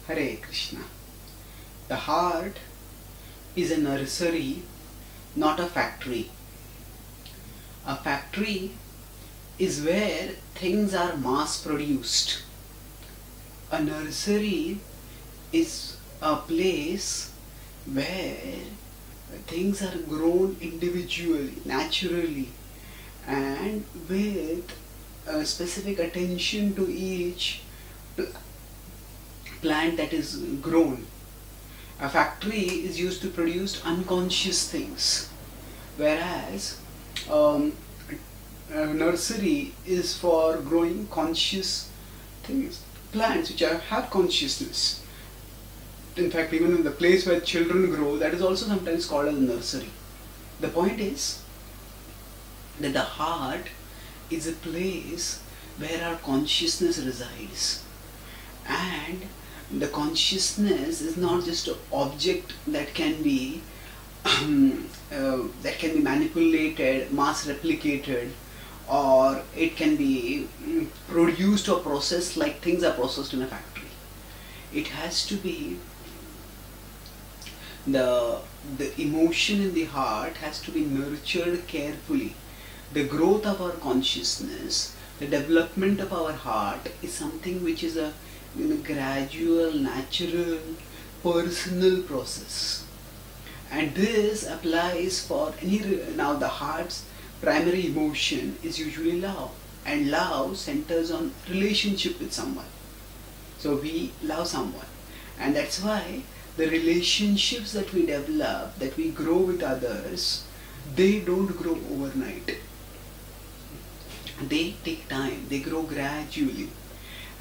Hare Krishna. The heart is a nursery, not a factory. A factory is where things are mass produced. A nursery is a place where things are grown individually, naturally, and with specific attention to each plant that is grown. A factory is used to produce unconscious things, whereas a nursery is for growing conscious things, plants which have consciousness. In fact, even in the place where children grow, that is also sometimes called as a nursery. The point is that the heart is a place where our consciousness resides, and the consciousness is not just an object that can be manipulated, mass replicated, or it can be produced or processed like things are processed in a factory. It has to be the emotion in the heart has to be nurtured carefully. The growth of our consciousness, the development of our heart is something which is a gradual, natural, personal process. And this applies for any. Now the heart's primary emotion is usually love, and love centers on relationship with someone. So we love someone, and that's why the relationships that we develop, that we grow with others, they don't grow overnight. They take time, they grow gradually,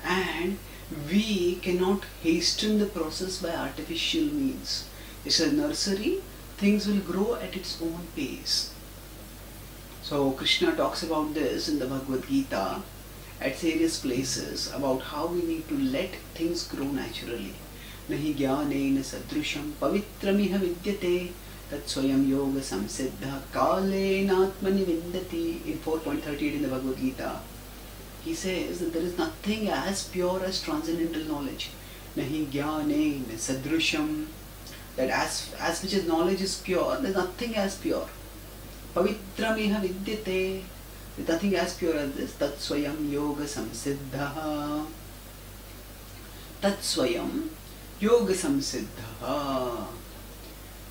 and we cannot hasten the process by artificial means. It's a nursery, things will grow at its own pace. So Krishna talks about this in the Bhagavad Gita at various places, about how we need to let things grow naturally. Nahi jnanena sadrusham pavitramiha vidyate tat swayam yoga samsiddha kalena atmani vindati. In 4.38 in the Bhagavad Gita, he says that there is nothing as pure as transcendental knowledge. Nahi jnanena sadrusham, that as much as knowledge is pure, there is nothing as pure. Pavitramiha vidyate, there is nothing as pure as this. Tat swayam yoga samsiddha. Tat swayam yoga samsiddha.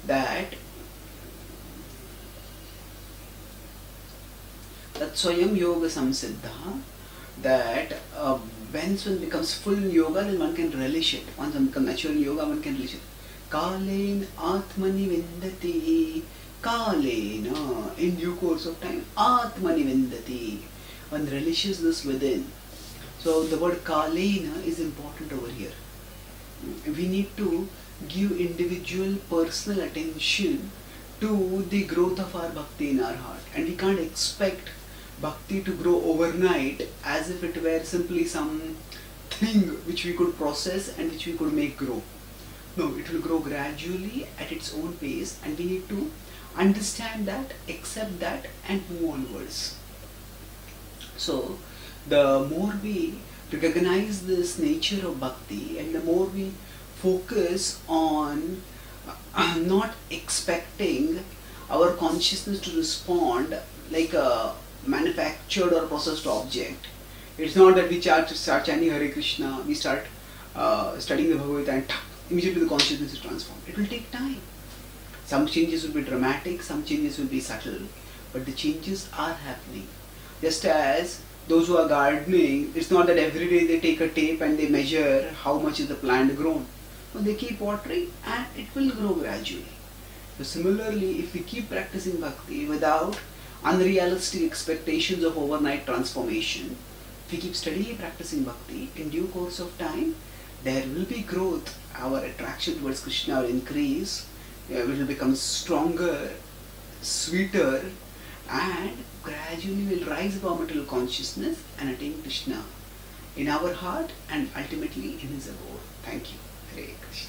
That swayam yoga samsiddha, that once one becomes full in yoga, then one can relish it. Once one becomes mature in yoga, one can relish it. Kalena atmani vindati. Kalena, in due course of time, atmani vindati. One relishes this within. So the word kalena is important over here. We need to give individual personal attention to the growth of our bhakti in our heart, and we can't expect bhakti to grow overnight as if it were simply some thing which we could process and which we could make grow. No, it will grow gradually at its own pace, and we need to understand that, accept that, and move onwards. So the more we recognize this nature of bhakti, and the more we focus on not expecting our consciousness to respond like a manufactured or processed object. It's not that we start chanting Hare Krishna, we start studying the Bhagavad Gita, and immediately the consciousness is transformed. It will take time. Some changes will be dramatic, some changes will be subtle, but the changes are happening. Just as those who are gardening, it's not that every day they take a tape and they measure how much is the plant grown. No, they keep watering and it will grow gradually. So similarly, if we keep practicing bhakti without unrealistic expectations of overnight transformation, if we keep steadily practicing bhakti, in due course of time, there will be growth. Our attraction towards Krishna will increase, it will become stronger, sweeter, and gradually will rise above material consciousness and attain Krishna in our heart and ultimately in his abode. Thank you. Hare Krishna.